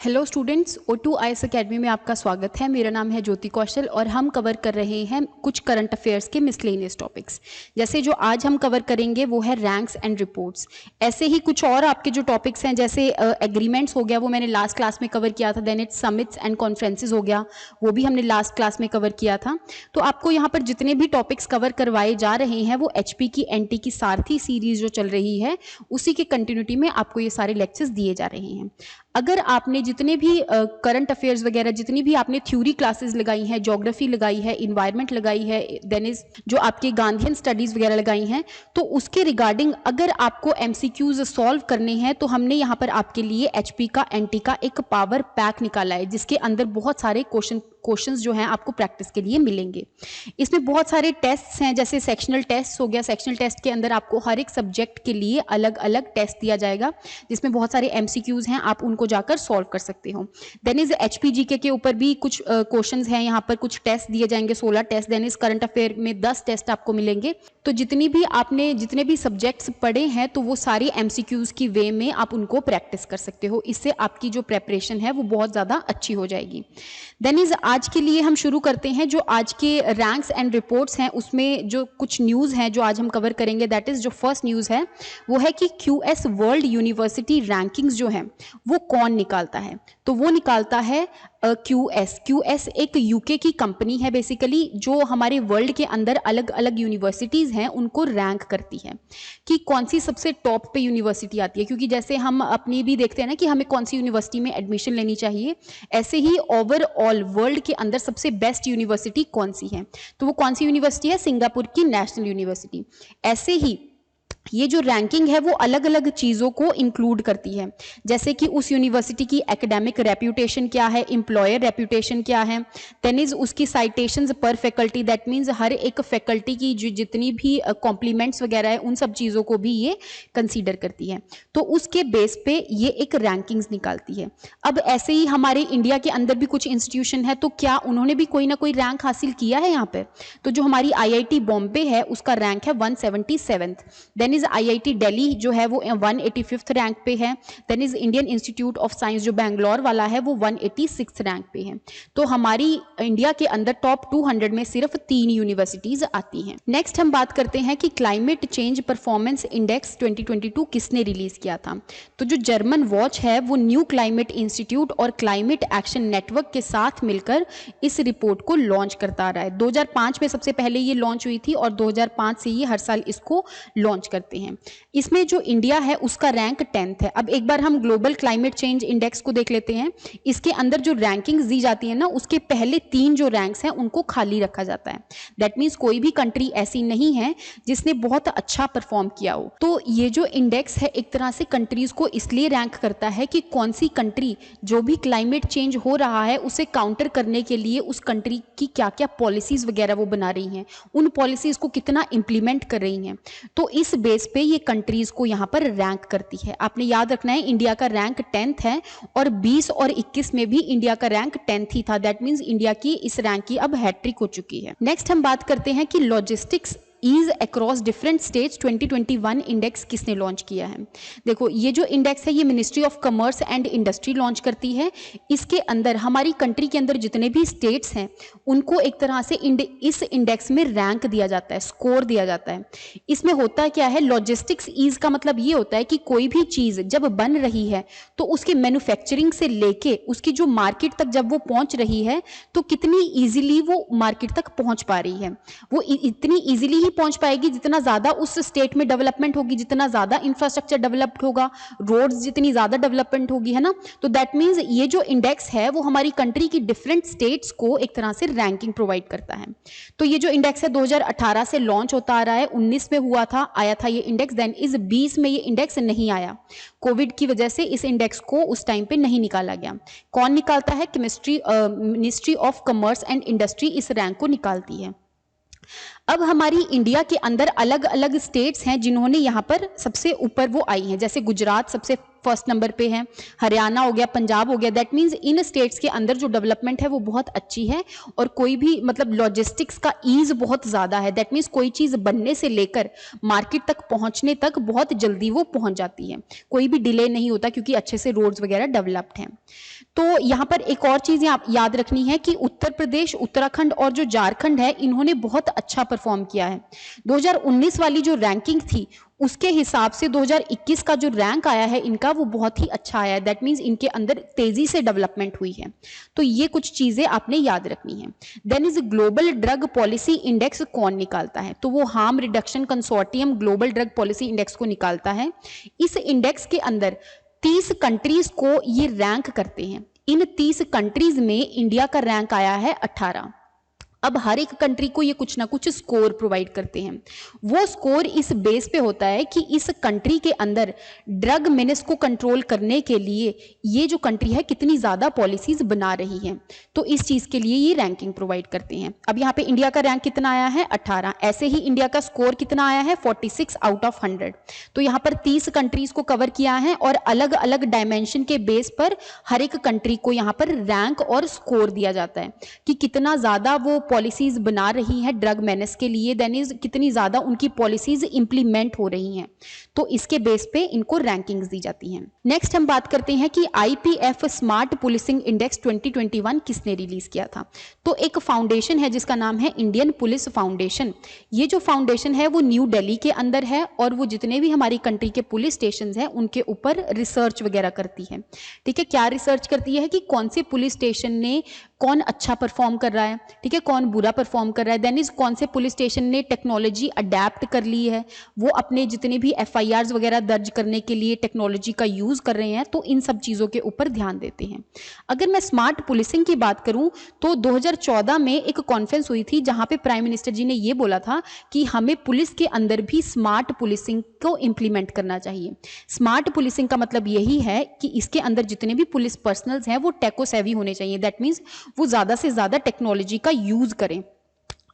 Hello students, O2 IAS academy में आपका स्वागत है। मेरा नाम है ज्योति कौशल और हम कवर कर रहे हैं कुछ करंट अफेयर्स के मिसलेनियस टॉपिक्स। जैसे जो आज हम कवर करेंगे वो है रैंक्स एंड रिपोर्ट्स। ऐसे ही कुछ और आपके जो टॉपिक्स हैं जैसे एग्रीमेंट्स हो गया, वो मैंने लास्ट क्लास में कवर किया था। Then it's summits and conferences हो गया, वो भी हमने लास्ट क्लास में कवर किया था। तो आपको यहाँ पर जितने भी टॉपिक्स कवर करवाए जा रहे हैं वो HP की NT की सारथी सीरीज जो चल रही है उसी के कंटिन्यूटी में आपको ये सारे लेक्चर्स दिए जा रहे हैं। अगर आपने जितने भी करंट अफेयर्स वगैरह जितनी भी आपने थ्योरी क्लासेस लगाई हैं, ज्योग्राफी लगाई है, इन्वायरमेंट लगाई है, देन इज जो आपके गांधीयन स्टडीज वगैरह लगाई हैं, तो उसके रिगार्डिंग अगर आपको MCQs सॉल्व करने हैं तो हमने यहाँ पर आपके लिए HP का NT का एक पावर पैक निकाला है जिसके अंदर बहुत सारे क्वेश्चंस जो हैं आपको प्रैक्टिस के लिए मिलेंगे। इसमें बहुत सारे टेस्ट्स हैं, जैसे सेक्शनल टेस्ट हो गया। सेक्शनल टेस्ट के अंदर आपको हर एक सब्जेक्ट के लिए अलग अलग टेस्ट दिया जाएगा जिसमें बहुत सारे MCQs हैं, आप उनको जाकर सॉल्व कर सकते हो। देन इज HPGK के ऊपर भी कुछ क्वेश्चंस हैं, यहाँ पर कुछ टेस्ट दिए जाएंगे, 16 test. Then is current affair में 10 टेस्ट आपको मिलेंगे। तो जितने भी सब्जेक्ट्स पढ़े हैं तो वो सारे MCQs की वे में आप उनको प्रैक्टिस कर सकते हो। इससे आपकी जो प्रेपरेशन है वो बहुत ज़्यादा अच्छी हो जाएगी। देन इज आज के लिए हम शुरू करते हैं। जो आज के रैंक्स एंड रिपोर्ट्स हैं उसमें जो कुछ न्यूज़ हैं जो आज हम कवर करेंगे, दैट इज़ जो फर्स्ट न्यूज़ है वो है कि QS वर्ल्ड यूनिवर्सिटी रैंकिंग्स जो हैं वो कौन निकालता है। तो वो निकालता है QS एक UK की कंपनी है बेसिकली, जो हमारे वर्ल्ड के अंदर अलग अलग यूनिवर्सिटीज़ हैं उनको रैंक करती है कि कौन सी सबसे टॉप पे यूनिवर्सिटी आती है। क्योंकि जैसे हम अपनी भी देखते हैं ना कि हमें कौन सी यूनिवर्सिटी में एडमिशन लेनी चाहिए, ऐसे ही ओवरऑल वर्ल्ड के अंदर सबसे बेस्ट यूनिवर्सिटी कौन सी है, तो वो कौन सी यूनिवर्सिटी है, सिंगापुर की नेशनल यूनिवर्सिटी। ऐसे ही ये जो रैंकिंग है वो अलग अलग चीज़ों को इंक्लूड करती है, जैसे कि उस यूनिवर्सिटी की एकेडमिक रेप्यूटेशन क्या है, एम्प्लॉयर रेप्यूटेशन क्या है, देन इज उसकी साइटेशंस पर फैकल्टी, दैट मीन्स हर एक फैकल्टी की जो जितनी भी कॉम्प्लीमेंट्स वगैरह है उन सब चीज़ों को भी ये कंसीडर करती है। तो उसके बेस पे ये एक रैंकिंग्स निकालती है। अब ऐसे ही हमारे इंडिया के अंदर भी कुछ इंस्टीट्यूशन है, तो क्या उन्होंने भी कोई ना कोई रैंक हासिल किया है यहाँ पे। तो जो हमारी IIT बॉम्बे है उसका रैंक है 177। देन इज IIT दिल्ली जो है वो 185th रैंक पे है। Then is Indian Institute of Science जो बैंगलोर वाला है वो 186th रैंक पे है। तो हमारी इंडिया के अंदर टॉप 200 में सिर्फ 3 यूनिवर्सिटीज आती हैं। नेक्स्ट हम बात करते हैं कि क्लाइमेट चेंज परफॉर्मेंस इंडेक्स 2022 किसने रिलीज किया था। तो जो जर्मन वॉच है वो न्यू क्लाइमेट इंस्टीट्यूट और क्लाइमेट एक्शन नेटवर्क के साथ मिलकर इस रिपोर्ट को लॉन्च करता आ रहा है। 2005 में सबसे पहले ये लॉन्च हुई थी और 2005 से ये हर साल इसको लॉन्च करते हैं। इसमें जो इंडिया है उसका रैंक 10th है। अब एक बार हम ग्लोबल क्लाइमेट चेंज इंडेक्स को देख लेते हैं। इसके अंदर जो रैंकिंग्स दी जाती है ना, उसके पहले 3 जो रैंक्स हैं उनको खाली रखा जाता है। दैट मीन्स कोई भी कंट्री ऐसी नहीं है जिसने बहुत अच्छा परफॉर्म किया हो। तो ये जो इंडेक्स है एक तरह से कंट्रीज को इसलिए रैंक करता है कि कौन सी कंट्री जो भी क्लाइमेट चेंज हो रहा है उसे काउंटर करने के लिए उस कंट्री की क्या क्या पॉलिसीज वगैरह वो बना रही हैं, उन पॉलिसीज को कितना इंप्लीमेंट कर रही हैं। तो इस बेस पे ये कंट्रीज को यहाँ पर रैंक करती है। आपने याद रखना है इंडिया का रैंक 10th है और 20 और 21 में भी इंडिया का रैंक 10th ही था। दैट मीन्स इंडिया की इस रैंक की अब हैट्रिक हो चुकी है। नेक्स्ट हम बात करते हैं कि logistics ease across different states 2021 index किसने लॉन्च किया है। देखो ये जो इंडेक्स है ये ministry of commerce and industry launch करती है। इसके अंदर हमारी कंट्री के अंदर जितने भी स्टेट्स हैं उनको एक तरह से इस इंडेक्स में रैंक दिया जाता है, स्कोर दिया जाता है। इसमें होता क्या है, लॉजिस्टिक्स ईज का मतलब ये होता है कि कोई भी चीज़ जब बन रही है तो उसके मैन्युफैक्चरिंग से लेके उसकी जो मार्केट तक जब वो पहुंच रही है तो कितनी ईजिली वो मार्केट तक पहुंच पा रही है। वो इतनी ईजिली पहुंच पाएगी जितना ज्यादा उस स्टेट में डेवलपमेंट होगी, जितना ज्यादा इंफ्रास्ट्रक्चर डेवलप्ड होगा, रोड्स जितनी ज्यादा डेवलपमेंट होगी, है ना। तो दैट मींस ये जो इंडेक्स है वो हमारी कंट्री की डिफरेंट स्टेट्स को एक तरह से रैंकिंग प्रोवाइड करता है। तो ये जो इंडेक्स है 2018 से लॉन्च होता आ रहा है। 19 में आया था ये इंडेक्स। देन इस 20 में ये इंडेक्स नहीं आया, कोविड की वजह से इस इंडेक्स को उस टाइम पे नहीं निकाला गया। कौन निकालता है, ministry of commerce and industry इस रैंक को निकालती है। अब हमारी इंडिया के अंदर अलग अलग स्टेट्स हैं जिन्होंने यहाँ पर सबसे ऊपर वो आई हैं। जैसे गुजरात सबसे फर्स्ट नंबर पे है, हरियाणा हो गया, पंजाब हो गया। दैट मीन्स इन स्टेट्स के अंदर जो डेवलपमेंट है वो बहुत अच्छी है और कोई भी मतलब लॉजिस्टिक्स का ईज बहुत ज़्यादा है। दैट मीन्स कोई चीज़ बनने से लेकर मार्केट तक पहुंचने तक बहुत जल्दी वो पहुंच जाती है, कोई भी डिले नहीं होता क्योंकि अच्छे से रोड्स वगैरह डेवलप्ड हैं। तो यहाँ पर एक और चीज़ याद रखनी है कि उत्तर प्रदेश, उत्तराखंड और जो झारखंड है इन्होंने बहुत अच्छा परफॉर्म किया है। 2019 वाली जो रैंकिंग थी उसके हिसाब से 2021 का जो रैंक आया है इनका वो बहुत ही अच्छा आया है। दैट मीन्स इनके अंदर तेजी से डेवलपमेंट हुई है। तो ये कुछ चीजें आपने याद रखनी है। Then is global drug policy index कौन निकालता है? तो वो harm reduction consortium global drug policy index को निकालता है। इस इंडेक्स के अंदर 30 कंट्रीज को ये रैंक करते हैं। इन 30 कंट्रीज में इंडिया का रैंक आया है 18। अब हर एक कंट्री को ये कुछ ना कुछ स्कोर प्रोवाइड करते हैं। वो स्कोर इस बेस पे होता है कि इस कंट्री के अंदर ड्रग मेनेस को कंट्रोल करने के लिए ये जो कंट्री है कितनी ज़्यादा पॉलिसीज बना रही है। तो इस चीज़ के लिए ये रैंकिंग प्रोवाइड करते हैं। अब यहाँ पे इंडिया का रैंक कितना आया है? 18। ऐसे ही इंडिया का स्कोर कितना आया है? 46 आउट ऑफ 100। तो यहाँ पर 30 कंट्रीज को कवर किया है और अलग अलग डायमेंशन के बेस पर हर एक कंट्री को यहाँ पर रैंक और स्कोर दिया जाता है कि कितना ज़्यादा वो पॉलिसीज बना रही हैं ड्रग मेनेस के लिए, देन इज कितनी ज़्यादा उनकी पॉलिसीज इंप्लीमेंट हो रही हैं। तो इसके बेस पे इनको रैंकिंग्स दी जाती हैं। नेक्स्ट हम बात करते हैं कि IPF स्मार्ट पुलिसिंग इंडेक्स 2021 किसने रिलीज किया था? तो एक फाउंडेशन है जिसका नाम है इंडियन पुलिस फाउंडेशन। ये जो फाउंडेशन है वो न्यू दिल्ली के अंदर है और वो जितने भी हमारी कंट्री के पुलिस स्टेशन हैं उनके ऊपर रिसर्च वगैरह करती है। ठीक है, क्या रिसर्च करती है कि कौन से पुलिस स्टेशन ने कौन अच्छा परफॉर्म कर रहा है, ठीक है, कौन बुरा परफॉर्म कर रहा है। देन इज कौन से पुलिस स्टेशन ने टेक्नोलॉजी अडेप्ट कर ली है, वो अपने जितने भी FIRs वगैरह दर्ज करने के लिए टेक्नोलॉजी का यूज़ कर रहे हैं। तो इन सब चीज़ों के ऊपर ध्यान देते हैं। अगर मैं स्मार्ट पुलिसिंग की बात करूं तो 2014 में एक कॉन्फ्रेंस हुई थी जहां पे प्राइम मिनिस्टर जी ने ये बोला था कि हमें पुलिस के अंदर भी स्मार्ट पुलिसिंग को इम्प्लीमेंट करना चाहिए। स्मार्ट पुलिसिंग का मतलब यही है कि इसके अंदर जितने भी पुलिस पर्सनल्स हैं वो टेको सेवी होने चाहिए। दैट मीन्स वो ज़्यादा से ज़्यादा टेक्नोलॉजी का यूज़ करें,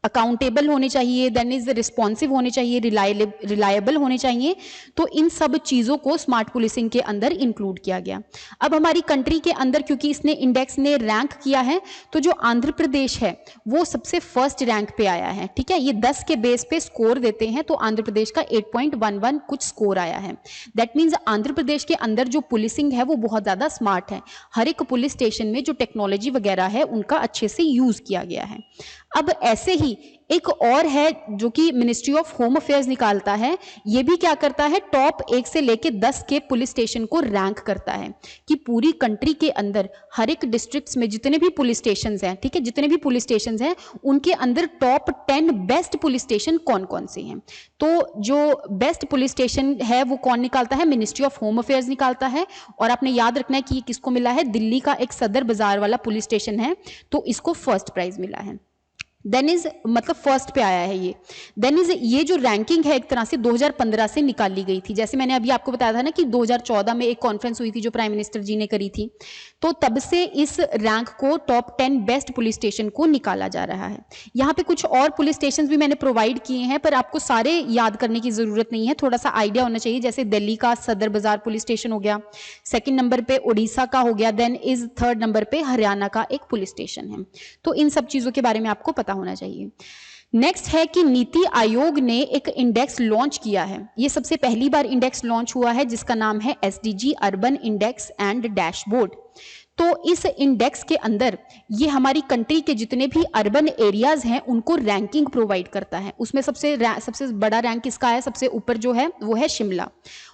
अकाउंटेबल होने चाहिए, देन इज रिस्पॉन्सिव होने चाहिए, रिलायबल होने चाहिए। तो इन सब चीज़ों को स्मार्ट पुलिसिंग के अंदर इंक्लूड किया गया। अब हमारी कंट्री के अंदर क्योंकि इसने इंडेक्स ने रैंक किया है तो जो आंध्र प्रदेश है वो सबसे फर्स्ट रैंक पे आया है। ठीक है, ये 10 के बेस पे स्कोर देते हैं तो आंध्र प्रदेश का 8.11 कुछ स्कोर आया है। दैट मीन्स आंध्र प्रदेश के अंदर जो पुलिसिंग है वो बहुत ज़्यादा स्मार्ट है। हर एक पुलिस स्टेशन में जो टेक्नोलॉजी वगैरह है उनका अच्छे से यूज़ किया गया है। अब ऐसे ही एक और है जो कि मिनिस्ट्री ऑफ होम अफेयर्स निकालता है। ये भी क्या करता है, टॉप 1 से लेके 10 के पुलिस स्टेशन को रैंक करता है कि पूरी कंट्री के अंदर हर एक डिस्ट्रिक्ट्स में जितने भी पुलिस स्टेशन हैं, ठीक है, जितने भी पुलिस स्टेशन हैं उनके अंदर टॉप 10 बेस्ट पुलिस स्टेशन कौन कौन से हैं। तो जो बेस्ट पुलिस स्टेशन है वो कौन निकालता है? मिनिस्ट्री ऑफ होम अफेयर्स निकालता है। और आपने याद रखना है कि ये किसको मिला है? दिल्ली का एक सदर बाजार वाला पुलिस स्टेशन है तो इसको फर्स्ट प्राइज मिला है। देन इज मतलब फर्स्ट पे आया है ये। देन इज ये जो रैंकिंग है एक तरह से 2015 से निकाली गई थी। जैसे मैंने अभी आपको बताया था ना कि 2014 में एक कॉन्फ्रेंस हुई थी जो प्राइम मिनिस्टर जी ने करी थी, तो तब से इस रैंक को टॉप 10 बेस्ट पुलिस स्टेशन को निकाला जा रहा है। यहाँ पे कुछ और पुलिस स्टेशन भी मैंने प्रोवाइड किए हैं पर आपको सारे याद करने की जरूरत नहीं है, थोड़ा सा आइडिया होना चाहिए। जैसे दिल्ली का सदर बाजार पुलिस स्टेशन हो गया, सेकेंड नंबर पे उड़ीसा का हो गया, देन इज थर्ड नंबर पे हरियाणा का एक पुलिस स्टेशन है। तो इन सब चीजों के बारे में आपको पता होना चाहिए। नेक्स्ट है कि नीति आयोग ने एक इंडेक्स लॉन्च किया है। ये सबसे पहली बार इंडेक्स लॉन्च हुआ है जिसका नाम है SDG urban index and dashboard. तो इस इंडेक्स के अंदर ये हमारी कंट्री के जितने भी अर्बन एरियाज हैं उनको रैंकिंग प्रोवाइड करता है। उसमें सबसे बड़ा रैंक किसका है? सबसे ऊपर जो है वो है शिमला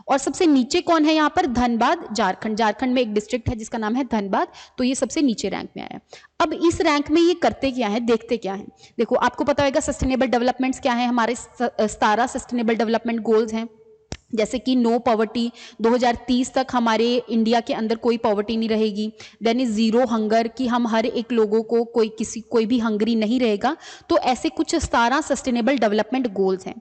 और सबसे नीचे कौन है यहाँ पर? धनबाद, झारखंड। झारखंड में एक डिस्ट्रिक्ट है जिसका नाम है धनबाद, तो ये सबसे नीचे रैंक में आया। अब इस रैंक में ये करते क्या है, देखते क्या है? देखो आपको पता होगा सस्टेनेबल डेवलपमेंट्स क्या है। हमारे 17 सस्टेनेबल डेवलपमेंट गोल्स हैं, जैसे कि नो पॉवर्टी, 2030 तक हमारे इंडिया के अंदर कोई पॉवर्टी नहीं रहेगी। देन इज जीरो हंगर कि हम हर एक लोगों को कोई भी हंगरी नहीं रहेगा। तो ऐसे कुछ 17 सस्टेनेबल डेवलपमेंट गोल्स हैं।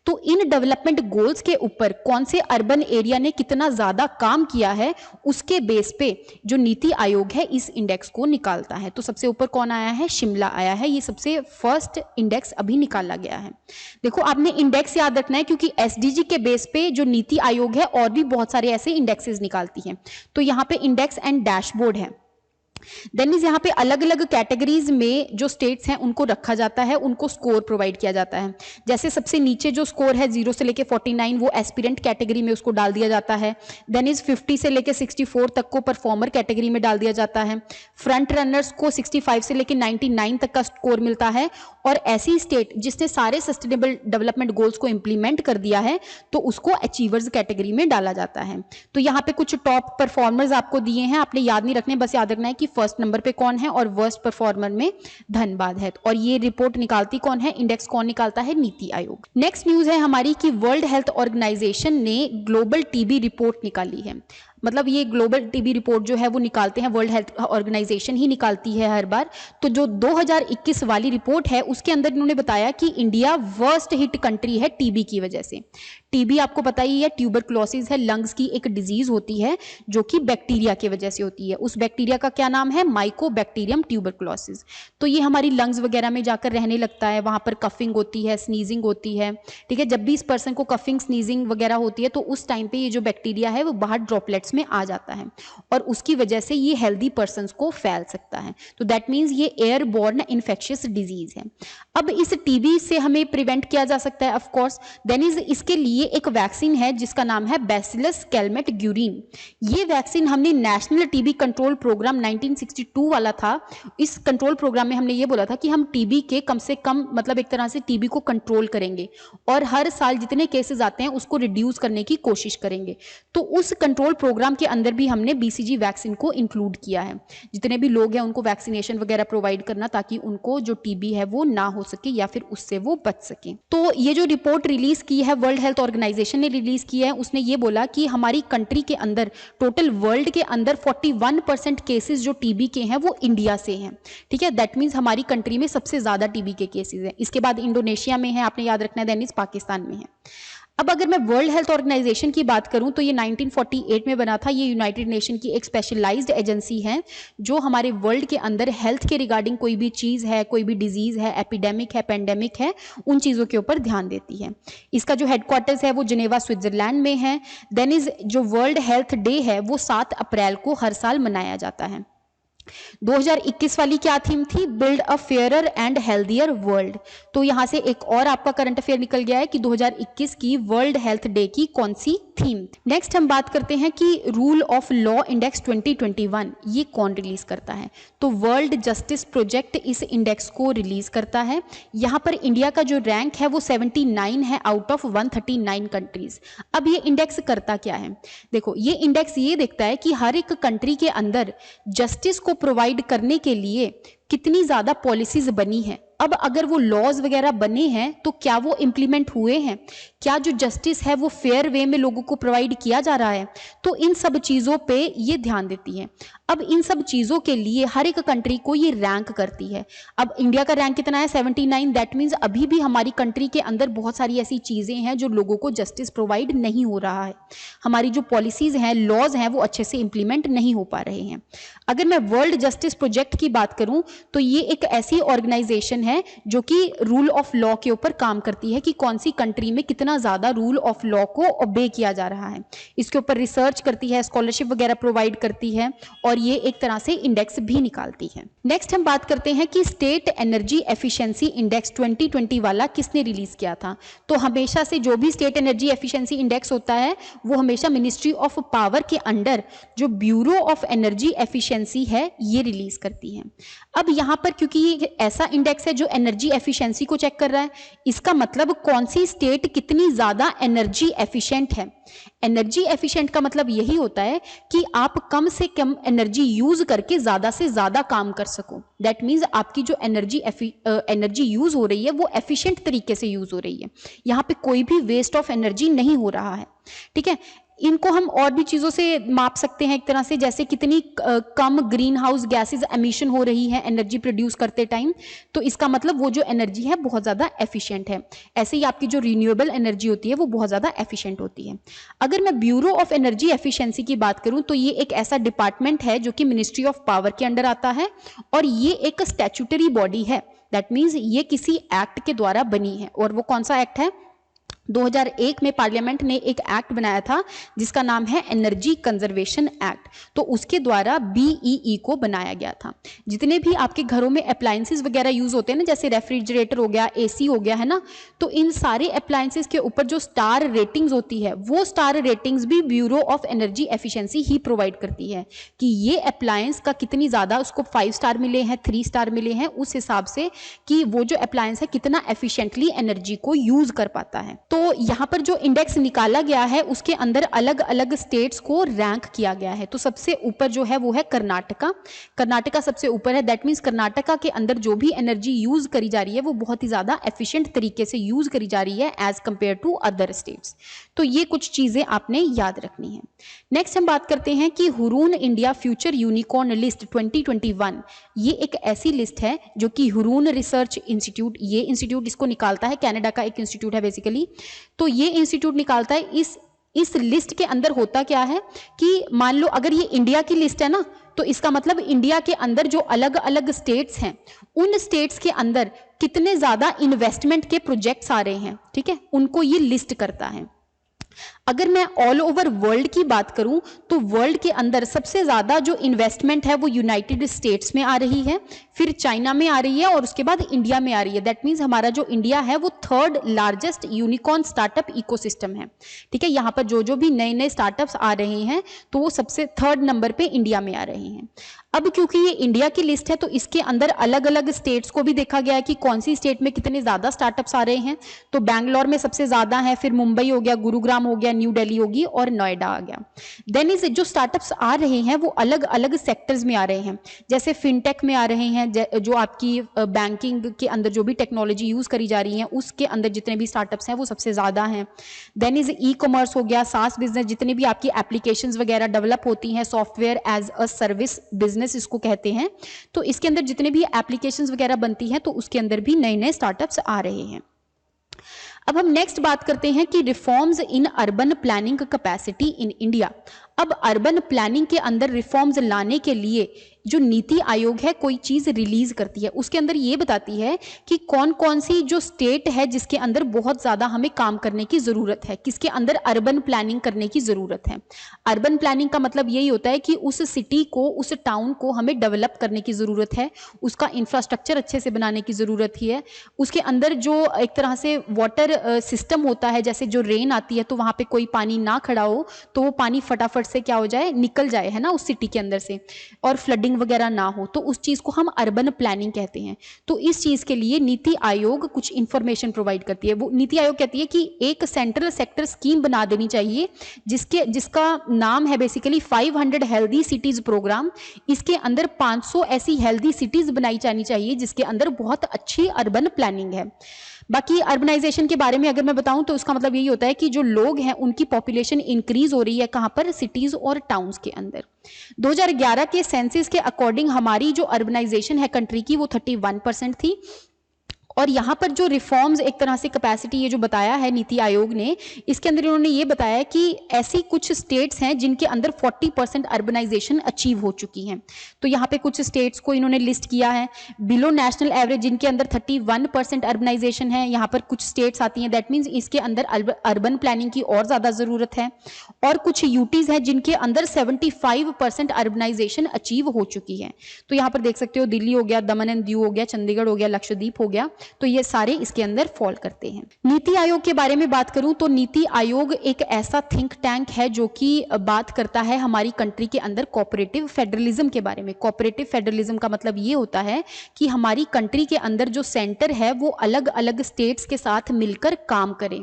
तो इन डेवलपमेंट गोल्स के ऊपर कौन से अर्बन एरिया ने कितना ज्यादा काम किया है उसके बेस पे जो नीति आयोग है इस इंडेक्स को निकालता है। तो सबसे ऊपर कौन आया है? शिमला आया है। ये सबसे फर्स्ट इंडेक्स अभी निकाला गया है। देखो आपने इंडेक्स याद रखना है क्योंकि SDG के बेस पे जो जो नीति आयोग है और भी बहुत सारे ऐसे इंडेक्सेस निकालती है। तो यहाँ पे इंडेक्स एंड डैशबोर्ड है। देन इज यहाँ पे अलग अलग कैटेगरीज में जो स्टेट्स हैं उनको रखा जाता है, उनको स्कोर प्रोवाइड किया जाता है। जैसे सबसे नीचे जो स्कोर है 0 से लेके 49 वो एस्पिरेंट कैटेगरी में उसको डाल दिया जाता है। देन इज 50 से लेके 64 तक को परफॉर्मर कैटेगरी में डाल दिया जाता है। फ्रंट रनर्स को 65 से लेके 99 तक का स्कोर मिलता है। और ऐसी स्टेट जिसने सारे सस्टेनेबल डेवलपमेंट गोल्स को इंप्लीमेंट कर दिया है तो उसको अचीवर्स कैटेगरी में डाला जाता है। तो यहाँ पे कुछ टॉप परफॉर्मर्स आपको दिए हैं, आपने याद नहीं रखने, बस याद रखना है कि फर्स्ट नंबर पे कौन है और वर्स्ट परफॉर्मर में धनबाद है। और ये रिपोर्ट निकालती कौन है, इंडेक्स कौन निकालता है, नीति आयोग। नेक्स्ट न्यूज है हमारी कि वर्ल्ड हेल्थ ऑर्गेनाइजेशन ने ग्लोबल टीबी रिपोर्ट निकाली है। मतलब ये ग्लोबल टीबी रिपोर्ट जो है वो निकालते हैं, वर्ल्ड हेल्थ ऑर्गेनाइजेशन ही निकालती है हर बार। तो जो 2021 वाली रिपोर्ट है उसके अंदर इन्होंने बताया कि इंडिया वर्स्ट हिट कंट्री है टीबी की वजह से। टीबी आपको पता ही है ट्यूबरकुलोसिस है, लंग्स की एक डिजीज होती है जो कि बैक्टीरिया की वजह से होती है। उस बैक्टीरिया का क्या नाम है, माइकोबैक्टीरियम ट्यूबरकुलोसिस। तो ये हमारी लंग्स वगैरह में जाकर रहने लगता है, वहां पर कफिंग होती है, स्नीजिंग होती है। ठीक है, जब भी इस पर्सन को कफिंग स्नीजिंग वगैरह होती है तो उस टाइम पे ये जो बैक्टीरिया है वो बाहर ड्रॉपलेट्स में आ जाता है और उसकी वजह से ये हेल्दी पर्सन्स को फैल सकता है। तो दैट मीन्स ये एयरबोर्न इन्फेक्शियस डिजीज है। अब इस टीबी से हमें प्रिवेंट किया जा सकता है ऑफ कोर्स। देन इज इसके लिए एक वैक्सीन है जिसका नाम है बैसिलस कैलमेट ग्यूरिन। ये वैक्सीन हमने नेशनल टीबी कंट्रोल प्रोग्राम 1962 वाला था। इस कंट्रोल प्रोग्राम में हमने ये बोला था कि हम टीबी के कम से कम मतलब एक तरह से टीबी को कंट्रोल करेंगे और हर साल जितने केसेस आते हैं उसको रिड्यूस करने की कोशिश करेंगे। तो उस कंट्रोल प्रोग्राम के अंदर भी हमने बीसीजी वैक्सीन को इंक्लूड किया है। जितने भी लोग हैं उनको वैक्सीनेशन वगैरह प्रोवाइड करना ताकि उनको जो टीबी है वो ना हो सके या फिर उससे वो बच सके। तो ये जो रिपोर्ट रिलीज की है वर्ल्ड हेल्थ ऑर्गेनाइजेशन ने रिलीज की है, उसने ये बोला कि हमारी कंट्री के अंदर टोटल वर्ल्ड के अंदर 41% केसेस जो टीबी के हैं वो इंडिया से हैं। ठीक है, दैट मीन्स हमारी कंट्री में सबसे ज्यादा टीबी के केसेस हैं। इसके बाद इंडोनेशिया में है, आपने याद रखना है, देन इज पाकिस्तान में है। अब अगर मैं वर्ल्ड हेल्थ ऑर्गेनाइजेशन की बात करूं तो ये 1948 में बना था। ये यूनाइटेड नेशन की एक स्पेशलाइज्ड एजेंसी है जो हमारे वर्ल्ड के अंदर हेल्थ के रिगार्डिंग कोई भी चीज़ है, कोई भी डिजीज़ है, एपिडेमिक है, पेंडेमिक है, उन चीज़ों के ऊपर ध्यान देती है। इसका जो हेडक्वार्टर्स है वो जिनेवा स्विट्जरलैंड में है। देन इज जो वर्ल्ड हेल्थ डे है वो 7 अप्रैल को हर साल मनाया जाता है। 2021 वाली क्या थीम थी, build a fairer and healthier world. तो यहां से एक और आपका करंट अफेयर निकल गया है कि 2021 की वर्ल्ड हेल्थ डे की कौन सी थीम। नेक्स्ट हम बात करते हैं कि रूल ऑफ लॉ इंडेक्स 2021 ये कौन रिलीज करता है। तो वर्ल्ड जस्टिस प्रोजेक्ट इस इंडेक्स को रिलीज करता है। यहां पर इंडिया का जो रैंक है वो 79 है आउट ऑफ 139 कंट्रीज। अब ये इंडेक्स करता क्या है, देखो ये इंडेक्स ये देखता है कि हर एक कंट्री के अंदर जस्टिस को प्रोवाइड करने के लिए कितनी ज्यादा पॉलिसीज बनी है। अब अगर वो लॉज वगैरह बने हैं तो क्या वो इंप्लीमेंट हुए हैं, क्या जो जस्टिस है वो फेयर वे में लोगों को प्रोवाइड किया जा रहा है। तो इन सब चीज़ों पे ये ध्यान देती है। अब इन सब चीज़ों के लिए हर एक कंट्री को ये रैंक करती है। अब इंडिया का रैंक कितना है 79, दैट मीन्स अभी भी हमारी कंट्री के अंदर बहुत सारी ऐसी चीज़ें हैं जो लोगों को जस्टिस प्रोवाइड नहीं हो रहा है। हमारी जो पॉलिसीज़ हैं, लॉज हैं, वो अच्छे से इंप्लीमेंट नहीं हो पा रहे हैं। अगर मैं वर्ल्ड जस्टिस प्रोजेक्ट की बात करूं तो ये एक ऐसी ऑर्गेनाइजेशन है जो कि रूल ऑफ लॉ के ऊपर काम करती है कि कौन सी कंट्री में कितना ज्यादा रूल ऑफ लॉ को ओबे किया जा रहा है। इसके ऊपर रिसर्च करती है, स्कॉलरशिप वगैरह प्रोवाइड करती है और ये एक तरह से इंडेक्स भी निकालती है। नेक्स्ट हम बात करते हैं कि स्टेट एनर्जी एफिशिएंसी इंडेक्स 2020 वाला किसने रिलीज किया था। तो हमेशा से जो भी स्टेट एनर्जी एफिशिएंसी इंडेक्स होता है वो हमेशा मिनिस्ट्री ऑफ पावर के अंडर जो ब्यूरो ऑफ एनर्जी एफिशिएंसी है ये रिलीज करती है। अब यहाँ पर क्योंकि ये ऐसा इंडेक्स है जो एनर्जी एफिशिएंसी को चेक कर रहा है, इसका मतलब कौन सी स्टेट कितनी ज्यादा एनर्जी एफिशिएंट है। एनर्जी एफिशिएंट का मतलब यही होता है कि आप कम से कम एनर्जी यूज करके ज्यादा से ज्यादा काम कर सको। दैट मीन्स आपकी जो एनर्जी यूज हो रही है वो एफिशिएंट तरीके से यूज हो रही है। यहाँ पे कोई भी वेस्ट ऑफ एनर्जी नहीं हो रहा है। ठीक है, इनको हम और भी चीज़ों से माप सकते हैं एक तरह से, जैसे कितनी कम ग्रीन हाउस गैसेज एमिशन हो रही है एनर्जी प्रोड्यूस करते टाइम, तो इसका मतलब वो जो एनर्जी है बहुत ज़्यादा एफिशिएंट है। ऐसे ही आपकी जो रिन्यूएबल एनर्जी होती है वो बहुत ज़्यादा एफिशिएंट होती है। अगर मैं ब्यूरो ऑफ एनर्जी एफिशिएंसी की बात करूं तो ये एक ऐसा डिपार्टमेंट है जो कि मिनिस्ट्री ऑफ पावर के अंडर आता है और ये एक स्टैट्यूटरी बॉडी है। दैट मीन्स ये किसी एक्ट के द्वारा बनी है और वो कौन सा एक्ट है, 2001 में पार्लियामेंट ने एक एक्ट बनाया था जिसका नाम है एनर्जी कंजर्वेशन एक्ट। तो उसके द्वारा BEE को बनाया गया था। जितने भी आपके घरों में अप्लायंसेस वगैरह यूज होते हैं ना, जैसे रेफ्रिजरेटर हो गया, AC हो गया, है ना, तो इन सारे अप्लायंसेस के ऊपर जो स्टार रेटिंग्स होती है वो स्टार रेटिंग्स भी bureau of energy efficiency he provide करती है कि ये अप्लायंस का कितनी ज़्यादा उसको 5 स्टार मिले हैं, 3 स्टार मिले हैं, उस हिसाब से कि वो जो अप्लायंस है कितना एफिशिएंटली एनर्जी को यूज कर पाता है। तो यहाँ पर जो इंडेक्स निकाला गया है उसके अंदर अलग अलग स्टेट्स को रैंक किया गया है। तो सबसे ऊपर जो है वो है कर्नाटका। कर्नाटका सबसे ऊपर है। दैट मीन्स कर्नाटका के अंदर जो भी एनर्जी यूज करी जा रही है वो बहुत ही ज़्यादा एफिशिएंट तरीके से यूज करी जा रही है as compare to other states. तो ये कुछ चीज़ें आपने याद रखनी है। नेक्स्ट हम बात करते हैं कि Hurun India future unicorn list 2021। ये एक ऐसी लिस्ट है जो कि हुरून रिसर्च इंस्टीट्यूट, ये इंस्टीट्यूट इसको निकालता है, कनाडा का एक इंस्टीट्यूट है बेसिकली। तो ये इंस्टीट्यूट निकालता है। इस लिस्ट के अंदर होता क्या है कि मान लो अगर ये इंडिया की लिस्ट है ना, तो इसका मतलब इंडिया के अंदर जो अलग अलग स्टेट्स हैं उन स्टेट्स के अंदर कितने ज्यादा इन्वेस्टमेंट के प्रोजेक्ट्स आ रहे हैं, ठीक है, उनको ये लिस्ट करता है। अगर मैं ऑल ओवर वर्ल्ड की बात करूं तो वर्ल्ड के अंदर सबसे ज्यादा जो इन्वेस्टमेंट है वो यूनाइटेड स्टेट्स में आ रही है, फिर चाइना में आ रही है और उसके बाद इंडिया में आ रही है। दैट मीन्स हमारा जो इंडिया है वो 3rd largest unicorn startup ecosystem है, ठीक है। यहाँ पर जो भी नए नए स्टार्टअप्स आ रहे हैं तो वो सबसे 3rd नंबर पे इंडिया में आ रहे हैं। अब क्योंकि ये इंडिया की लिस्ट है तो इसके अंदर अलग अलग स्टेट्स को भी देखा गया है कि कौन सी स्टेट में कितने ज्यादा स्टार्टअप्स आ रहे हैं। तो बैंगलोर में सबसे ज्यादा है, फिर मुंबई हो गया, गुरुग्राम हो गया, न्यू दिल्ली होगी और नोएडा आ गया। देन इज जो स्टार्टअप्स आ रहे हैं वो अलग अलग सेक्टर्स में आ रहे हैं, जैसे फिनटेक में आ रहे हैं, जो आपकी बैंकिंग के अंदर जो भी टेक्नोलॉजी यूज करी जा रही है उसके अंदर जितने भी स्टार्टअप्स हैं वो सबसे ज्यादा हैं। देन इज ई-कॉमर्स हो गया, सास बिजनेस, जितने भी आपकी एप्लीकेशंस वगैरह डेवलप होती हैं, software as a service business इसको कहते हैं, तो इसके अंदर जितने भी एप्लीकेशंस वगैरह बनती हैं तो उसके अंदर भी नए नए स्टार्टअप्स आ रहे हैं। अब हम नेक्स्ट बात करते हैं कि reforms in urban planning capacity in India. अब अर्बन प्लानिंग के अंदर रिफॉर्म्स लाने के लिए जो नीति आयोग है कोई चीज रिलीज करती है, उसके अंदर ये बताती है कि कौन कौन सी जो स्टेट है जिसके अंदर बहुत ज्यादा हमें काम करने की जरूरत है, किसके अंदर अर्बन प्लानिंग करने की जरूरत है। अर्बन प्लानिंग का मतलब यही होता है कि उस सिटी को, उस टाउन को हमें डेवलप करने की जरूरत है, उसका इंफ्रास्ट्रक्चर अच्छे से बनाने की जरूरत ही है, उसके अंदर जो एक तरह से वाटर सिस्टम होता है, जैसे जो रेन आती है तो वहां पे कोई पानी ना खड़ा हो तो वो पानी फटाफट से क्या हो जाए, निकल जाए, है ना, उस सिटी के अंदर से, और फ्लडिंग वगैरह ना हो, तो उस चीज को हम अर्बन प्लानिंग कहते हैं। तो इस चीज के लिए नीति आयोग कुछ इंफॉर्मेशन प्रोवाइड करती है। वो नीति आयोग कहती है कि एक सेंट्रल सेक्टर स्कीम बना देनी चाहिए जिसका नाम है बेसिकली 500 हेल्दी सिटीज प्रोग्राम। इसके अंदर 500 ऐसी हेल्दी सिटीज बनाई जानी चाहिए जिसके अंदर बहुत अच्छी अर्बन प्लानिंग है। बाकी अर्बनाइजेशन के बारे में अगर मैं बताऊं तो उसका मतलब यही होता है कि जो लोग हैं उनकी पॉपुलेशन इंक्रीज हो रही है, कहां पर, सिटीज और टाउन्स के अंदर। 2011 के सेंसस के अकॉर्डिंग हमारी जो अर्बनाइजेशन है कंट्री की वो 31% थी। और यहाँ पर जो रिफॉर्म्स एक तरह से कैपेसिटी ये जो बताया है नीति आयोग ने, इसके अंदर इन्होंने ये बताया कि ऐसी कुछ स्टेट्स हैं जिनके अंदर 40% अर्बनाइजेशन अचीव हो चुकी हैं। तो यहाँ पे कुछ स्टेट्स को इन्होंने लिस्ट किया है बिलो नेशनल एवरेज, जिनके अंदर 31% अर्बनाइजेशन है। यहाँ पर कुछ स्टेट्स आती हैं, दैट मीन्स इसके अंदर अर्बन प्लानिंग की और ज़्यादा ज़रूरत है। और कुछ यूटीज़ हैं जिनके अंदर 75% अर्बनाइजेशन अचीव हो चुकी है। तो यहाँ पर देख सकते हो दिल्ली हो गया, दमन एंड दीव हो गया, चंडीगढ़ हो गया, लक्षद्वीप हो गया, तो ये सारे इसके अंदर फॉल करते हैं। नीति आयोग के बारे में बात करूं तो नीति आयोग एक ऐसा थिंक टैंक है जो कि बात करता है हमारी कंट्री के अंदर कोऑपरेटिव फेडरलिज्म के बारे में। कोऑपरेटिव फेडरलिज्म का मतलब ये होता है कि हमारी कंट्री के अंदर जो सेंटर है वो अलग अलग स्टेट्स के साथ मिलकर काम करे।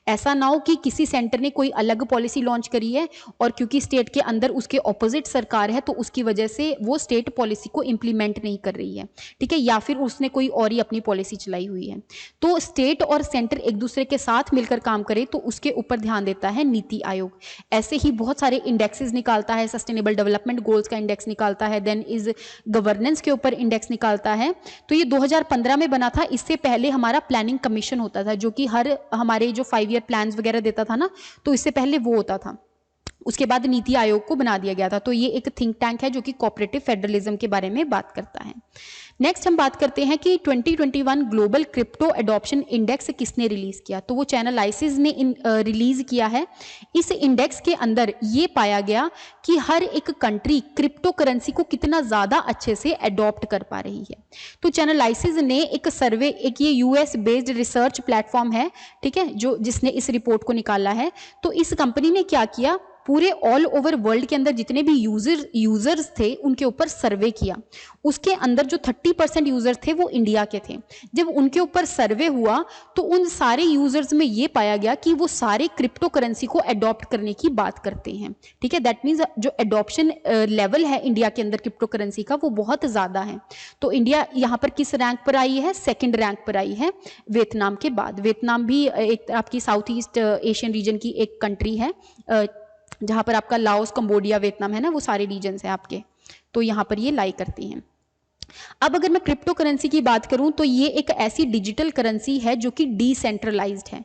ऐसा ना हो कि किसी सेंटर ने कोई अलग पॉलिसी लॉन्च करी है और क्योंकि स्टेट के अंदर उसके ऑपोजिट सरकार है तो उसकी वजह से वो स्टेट पॉलिसी को इंप्लीमेंट नहीं कर रही है, ठीक है, या फिर उसने कोई और ही अपनी पॉलिसी चलाई हुई है। तो स्टेट और सेंटर एक दूसरे के साथ मिलकर काम करे तो उसके ऊपर ध्यान देता है नीति आयोग। ऐसे ही बहुत सारे इंडेक्सेस निकालता है, सस्टेनेबल डेवलपमेंट गोल्स का इंडेक्स निकालता है, देन इज गवर्नेंस के ऊपर इंडेक्स निकालता है। तो ये 2015 में बना था। इससे पहले हमारा प्लानिंग कमीशन होता था जो कि हमारे जो 5 ईयर प्लान्स वगैरह देता था ना, तो इससे पहले वो होता था। उसके बाद नीति आयोग को बना दिया गया था। तो ये एक थिंक टैंक है जो कि कोऑपरेटिव फेडरलिज्म के बारे में बात करता है। नेक्स्ट हम बात करते हैं कि 2021 ग्लोबल क्रिप्टो एडॉप्शन इंडेक्स किसने रिलीज किया। तो वो चैनलाइसिस ने रिलीज किया है। इस इंडेक्स के अंदर ये पाया गया कि हर एक कंट्री क्रिप्टो करेंसी को कितना ज़्यादा अच्छे से अडॉप्ट कर पा रही है। तो चैनलाइसिस ने एक सर्वे, एक ये यूएस बेस्ड रिसर्च प्लेटफॉर्म है, ठीक है, जो जिसने इस रिपोर्ट को निकाला है। तो इस कंपनी ने क्या किया, पूरे ऑल ओवर वर्ल्ड के अंदर जितने भी यूजर्स थे उनके ऊपर सर्वे किया। उसके अंदर जो 30% यूजर्स थे वो इंडिया के थे। जब उनके ऊपर सर्वे हुआ तो उन सारे यूजर्स में ये पाया गया कि वो सारे क्रिप्टो करेंसी को अडॉप्ट करने की बात करते हैं, ठीक है। दैट मीन्स जो अडॉप्शन लेवल है इंडिया के अंदर क्रिप्टो करेंसी का वो बहुत ज़्यादा है। तो इंडिया यहाँ पर किस रैंक पर आई है, सेकेंड रैंक पर आई है वियतनाम के बाद। वियतनाम भी एक आपकी साउथ ईस्ट एशियन रीजन की एक कंट्री है, जहाँ पर आपका लाओस, कंबोडिया, वियतनाम है ना, वो सारे रीजन्स हैं आपके, तो यहाँ पर ये लाई करती हैं। अब अगर मैं क्रिप्टो करेंसी की बात करूं तो ये एक ऐसी डिजिटल करेंसी है जो कि डिसेंट्रलाइज्ड है।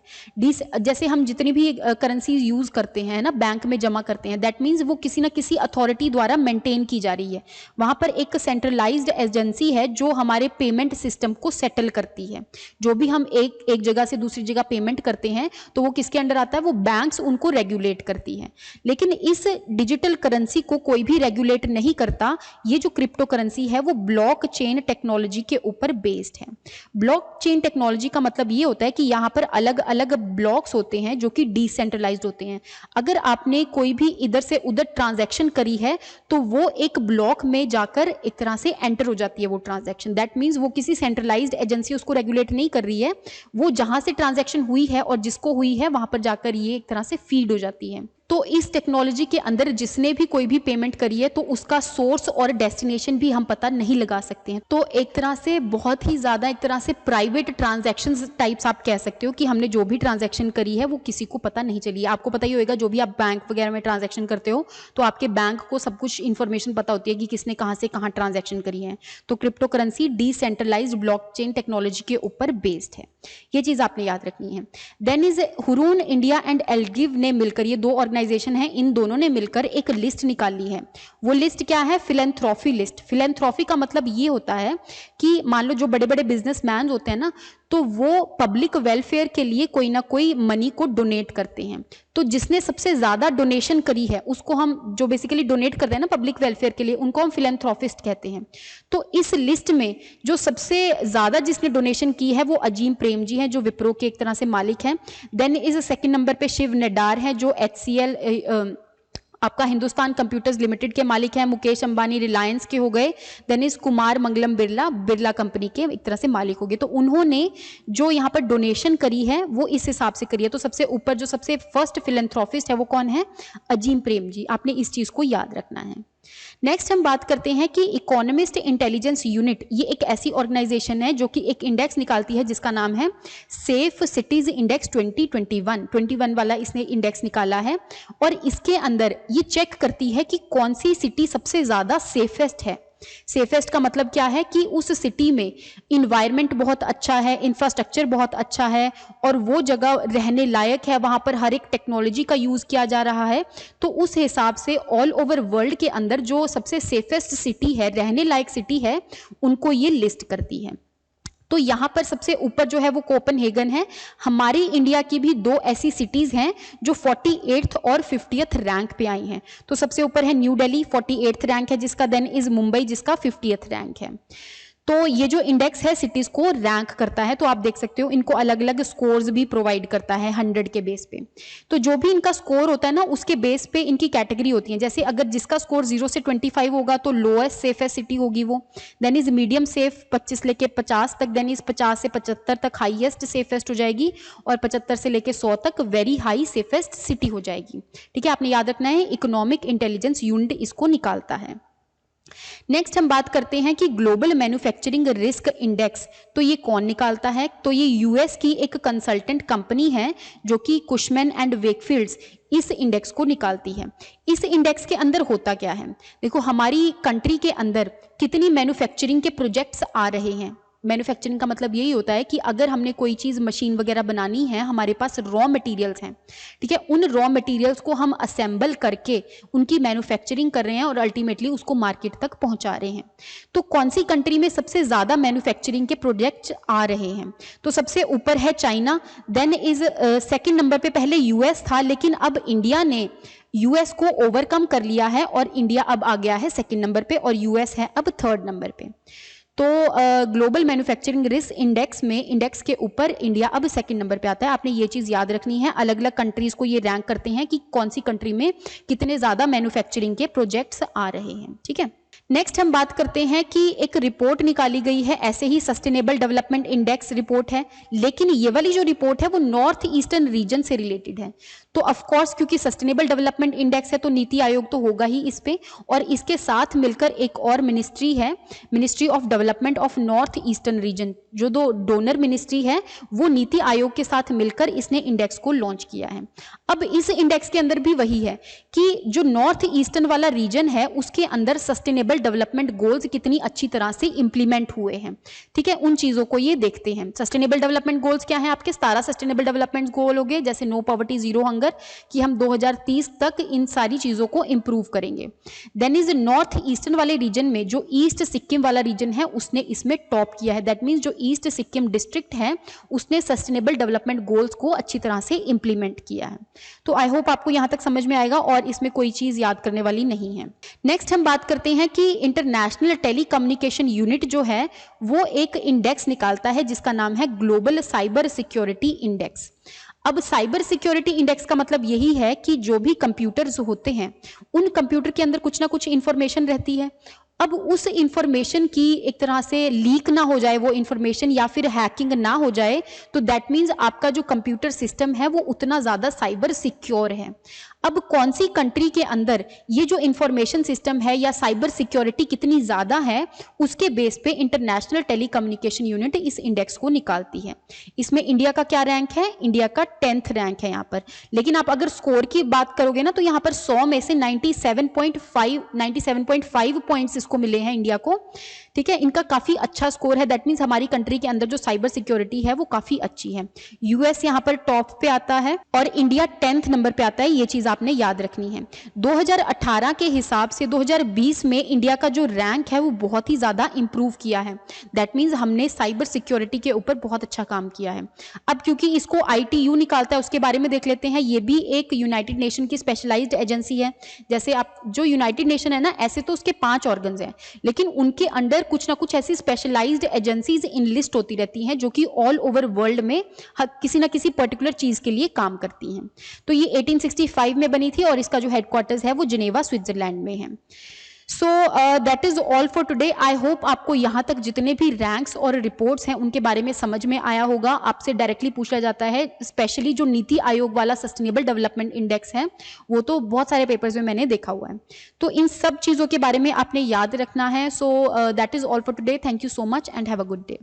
जैसे हम जितनी भी करेंसी यूज करते हैं ना, बैंक में जमा करते हैं, दैट मीन्स वो किसी ना किसी अथॉरिटी द्वारा मेंटेन की जा रही है। वहां पर एक सेंट्रलाइज्ड एजेंसी है जो हमारे पेमेंट सिस्टम को सेटल करती है। जो भी हम एक जगह से दूसरी जगह पेमेंट करते हैं तो वो किसके अंडर आता है, वो बैंक्स उनको रेगुलेट करती है। लेकिन इस डिजिटल करेंसी को कोई भी रेगुलेट नहीं करता। ये जो क्रिप्टो करेंसी है वो ब्लॉकचेन टेक्नोलॉजी के ऊपर बेस्ड है। ब्लॉकचेन टेक्नोलॉजी का मतलब ये होता है कि यहाँ पर अलग अलग ब्लॉक्स होते हैं जो कि डिसेंट्रलाइज्ड होते हैं। अगर आपने कोई भी इधर से उधर ट्रांजैक्शन करी है तो वो एक ब्लॉक में जाकर एक तरह से एंटर हो जाती है वो ट्रांजैक्शन। दैट मीन्स वो किसी सेंट्रलाइज्ड एजेंसी उसको रेगुलेट नहीं कर रही है, वो जहां से ट्रांजैक्शन हुई है और जिसको हुई है वहां पर जाकर ये एक तरह से फीड हो जाती है। तो इस टेक्नोलॉजी के अंदर जिसने भी कोई भी पेमेंट करी है तो उसका सोर्स और डेस्टिनेशन भी हम पता नहीं लगा सकते हैं। तो एक तरह से बहुत ही ज़्यादा एक तरह से प्राइवेट ट्रांजैक्शंस टाइप्स आप कह सकते हो कि हमने जो भी ट्रांजैक्शन करी है वो किसी को पता नहीं चली है। आपको पता ही होगा, जो भी आप बैंक वगैरह में ट्रांजैक्शन करते हो तो आपके बैंक को सब कुछ इन्फॉर्मेशन पता होती है कि किसने कहाँ से कहाँ ट्रांजैक्शन करी है। तो crypto currency decentralised blockchain technology के ऊपर बेस्ड है, ये चीज़ आपने याद रखनी है। Then is Hurun India and एल्गिव ने मिलकर, ये दो ऑर्गेनाइजेशन है, इन दोनों ने मिलकर एक लिस्ट निकाली है। वो लिस्ट क्या है, फिलैंथ्रोपी लिस्ट। फिलैंथ्रोपी का मतलब ये होता है कि मान लो जो बड़े बड़े बिजनेसमैन होते हैं ना, तो वो पब्लिक वेलफेयर के लिए कोई ना कोई मनी को डोनेट करते हैं। तो जिसने सबसे ज्यादा डोनेशन करी है उसको हम, जो बेसिकली डोनेट करते हैं ना पब्लिक वेलफेयर के लिए, उनको हम फिलैंथ्रोपिस्ट कहते हैं। तो इस लिस्ट में जो सबसे ज्यादा जिसने डोनेशन की है वो अजीम प्रेम जी हैं, जो विप्रो के एक तरह से मालिक हैं। देन इज सेकंड नंबर पे शिव नड्डार हैं, जो HCL आपका हिंदुस्तान कंप्यूटर्स लिमिटेड के मालिक हैं। मुकेश अंबानी रिलायंस के हो गए। Then is Kumar Mangalam Birla, Birla company के एक तरह से मालिक हो गए। तो उन्होंने जो यहाँ पर डोनेशन करी है वो इस हिसाब से करी है। तो सबसे ऊपर जो सबसे फर्स्ट फिलैंथ्रोपिस्ट है वो कौन है, अजीम प्रेम जी। आपने इस चीज को याद रखना है। नेक्स्ट हम बात करते हैं कि इकोनॉमिस्ट इंटेलिजेंस यूनिट, ये एक ऐसी ऑर्गेनाइजेशन है जो कि एक इंडेक्स निकालती है जिसका नाम है सेफ सिटीज इंडेक्स 2021 वाला इसने इंडेक्स निकाला है। और इसके अंदर ये चेक करती है कि कौन सी सिटी सबसे ज्यादा सेफेस्ट है। सेफेस्ट का मतलब क्या है कि उस सिटी में इन्वायरमेंट बहुत अच्छा है, इंफ्रास्ट्रक्चर बहुत अच्छा है और वो जगह रहने लायक है, वहां पर हर एक टेक्नोलॉजी का यूज किया जा रहा है। तो उस हिसाब से ऑल ओवर वर्ल्ड के अंदर जो सबसे सेफेस्ट सिटी है, रहने लायक सिटी है, उनको ये लिस्ट करती है। तो यहाँ पर सबसे ऊपर जो है वो कोपनहेगन है। हमारी इंडिया की भी दो ऐसी सिटीज हैं जो 48th और 50th रैंक पे आई हैं। तो सबसे ऊपर है न्यू दिल्ली, 48th रैंक है जिसका। देन इज मुंबई जिसका 50th रैंक है। तो ये जो इंडेक्स है सिटीज को रैंक करता है। तो आप देख सकते हो इनको अलग अलग स्कोर्स भी प्रोवाइड करता है 100 के बेस पे। तो जो भी इनका स्कोर होता है ना, उसके बेस पे इनकी कैटेगरी होती है। जैसे अगर जिसका स्कोर 0 से 25 होगा तो लोएस्ट सेफेस्ट सिटी होगी वो। देन इज मीडियम सेफ 25 लेके 50 तक। देन इज 50 से 75 तक हाईएस्ट सेफेस्ट हो जाएगी और 75 से लेके 100 तक वेरी हाई सेफेस्ट सिटी हो जाएगी। ठीक है, आपने याद रखना है, इकोनॉमिक इंटेलिजेंस यूनिट इसको निकालता है। नेक्स्ट हम बात करते हैं कि ग्लोबल मैन्युफैक्चरिंग रिस्क इंडेक्स, तो ये कौन निकालता है। तो ये यूएस की एक कंसल्टेंट कंपनी है जो कि कुशमैन एंड वेकफील्ड्स इस इंडेक्स को निकालती है। इस इंडेक्स के अंदर होता क्या है, देखो हमारी कंट्री के अंदर कितनी मैन्युफैक्चरिंग के प्रोजेक्ट्स आ रहे हैं, मैन्युफैक्चरिंग का मतलब यही होता है कि अगर हमने कोई चीज़ मशीन वगैरह बनानी है, हमारे पास रॉ मटेरियल्स हैं, ठीक है, उन रॉ मटेरियल्स को हम असेंबल करके उनकी मैन्युफैक्चरिंग कर रहे हैं और अल्टीमेटली उसको मार्केट तक पहुंचा रहे हैं। तो कौन सी कंट्री में सबसे ज़्यादा मैन्युफैक्चरिंग के प्रोजेक्ट्स आ रहे हैं? तो सबसे ऊपर है China, then is second number पे पहले यूएस था, लेकिन अब इंडिया ने यूएस को ओवरकम कर लिया है और इंडिया अब आ गया है सेकेंड नंबर पे और यूएस है अब थर्ड नंबर पे। तो ग्लोबल मैन्युफैक्चरिंग रिस्क इंडेक्स में इंडेक्स के ऊपर इंडिया अब सेकंड नंबर पे आता है। आपने ये चीज़ याद रखनी है, अलग अलग कंट्रीज को ये रैंक करते हैं कि कौन सी कंट्री में कितने ज़्यादा मैन्युफैक्चरिंग के प्रोजेक्ट्स आ रहे हैं, ठीक है। नेक्स्ट हम बात करते हैं कि एक रिपोर्ट निकाली गई है, ऐसे ही सस्टेनेबल डेवलपमेंट इंडेक्स रिपोर्ट है, लेकिन ये वाली जो रिपोर्ट है वो नॉर्थ ईस्टर्न रीजन से रिलेटेड है। तो ऑफ कोर्स क्योंकि सस्टेनेबल डेवलपमेंट इंडेक्स है तो नीति आयोग तो होगा ही इस पे, और इसके साथ मिलकर एक और मिनिस्ट्री है, ministry of development of north eastern region, जो दो डोनर मिनिस्ट्री है वो नीति आयोग के साथ मिलकर इसने इंडेक्स को लॉन्च किया है। अब इस इंडेक्स के अंदर भी वही है कि जो नॉर्थ ईस्टर्न वाला रीजन है उसके अंदर सस्टेनेबल डेवलपमेंट गोल्स कितनी अच्छी तरह से इंप्लीमेंट हुए हैं, ठीक है, उन चीजों को ये देखते हैं। सस्टेनेबल डेवलपमेंट गोल्स क्या है आपके? 17 सस्टेनेबल डेवलपमेंट गोल हो गए, जैसे नो पॉवर्टी, जीरो हंगर, कि हम 2030 तक इन सारी चीजों को इंप्रूव करेंगे। देन इज नॉर्थ ईस्टर्न वाले रीजन में जो ईस्ट सिक्किम वाला रीजन है उसने इसमें टॉप किया है। दैट मीन्स जो ईस्ट सिक्किम डिस्ट्रिक्ट है उसने सस्टेनेबल डेवलपमेंट गोल्स को अच्छी तरह से इंप्लीमेंट किया है। तो आई होप आपको यहां तक समझ में आएगा और इसमें कोई चीज याद करने वाली नहीं है। नेक्स्ट हम बात करते हैं कि इंटरनेशनल टेलीकम्युनिकेशन यूनिट जो है वो एक इंडेक्स निकालता है जिसका नाम है ग्लोबल साइबर सिक्योरिटी इंडेक्स। अब साइबर सिक्योरिटी इंडेक्स का मतलब यही है कि जो भी कंप्यूटर्स होते हैं उन कंप्यूटर के अंदर कुछ ना कुछ इंफॉर्मेशन रहती है। अब उस इंफॉर्मेशन की एक तरह से लीक ना हो जाए वो इंफॉर्मेशन, या फिर हैकिंग ना हो जाए, तो दैट मीन्स आपका जो कंप्यूटर सिस्टम है वो उतना ज़्यादा साइबर सिक्योर है। अब कौन सी कंट्री के अंदर ये जो इंफॉर्मेशन सिस्टम है या साइबर सिक्योरिटी कितनी ज़्यादा है उसके बेस पे इंटरनेशनल टेलीकम्युनिकेशन यूनिट इस इंडेक्स को निकालती है। इसमें इंडिया का क्या रैंक है? इंडिया का 10th रैंक है यहाँ पर। लेकिन आप अगर स्कोर की बात करोगे ना तो यहाँ पर 100 में से 97.5 पॉइंट्स इसको मिले हैं इंडिया को, ठीक है। इनका काफ़ी अच्छा स्कोर है, दैट मीन्स हमारी कंट्री के अंदर जो साइबर सिक्योरिटी है वो काफ़ी अच्छी है। यूएस यहाँ पर टॉप पे आता है और इंडिया 10th नंबर पे आता है, ये चीज़ आपने याद रखनी है। 2018 के हिसाब से 2020 में इंडिया का जो रैंक है वो बहुत ही ज़्यादा इंप्रूव किया है। दैट मीन्स हमने साइबर सिक्योरिटी के ऊपर बहुत अच्छा काम किया है। अब क्योंकि इसको ITU निकालता है उसके बारे में देख लेते हैं। ये भी एक यूनाइटेड नेशन की स्पेशलाइज्ड एजेंसी है। जैसे आप जो यूनाइटेड नेशन है ना, ऐसे तो उसके 5 ऑर्गन्स हैं, लेकिन उनके अंडर कुछ ना कुछ ऐसी स्पेशलाइज्ड एजेंसीज इनलिस्ट होती रहती हैं जो कि ऑल ओवर वर्ल्ड में किसी ना किसी पर्टिकुलर चीज के लिए काम करती हैं। तो ये 1865 में बनी थी और इसका जो हेडक्वार्टर्स है वो जिनेवा स्विट्जरलैंड में है। So that is all for today. I hope आपको यहाँ तक जितने भी रैंक्स और रिपोर्ट्स हैं उनके बारे में समझ में आया होगा। आपसे डायरेक्टली पूछा जाता है, स्पेशली जो नीति आयोग वाला सस्टेनेबल डेवलपमेंट इंडेक्स है वो तो बहुत सारे पेपर्स में मैंने देखा हुआ है। तो इन सब चीज़ों के बारे में आपने याद रखना है। So that is all for today. Thank you so much and have a good day.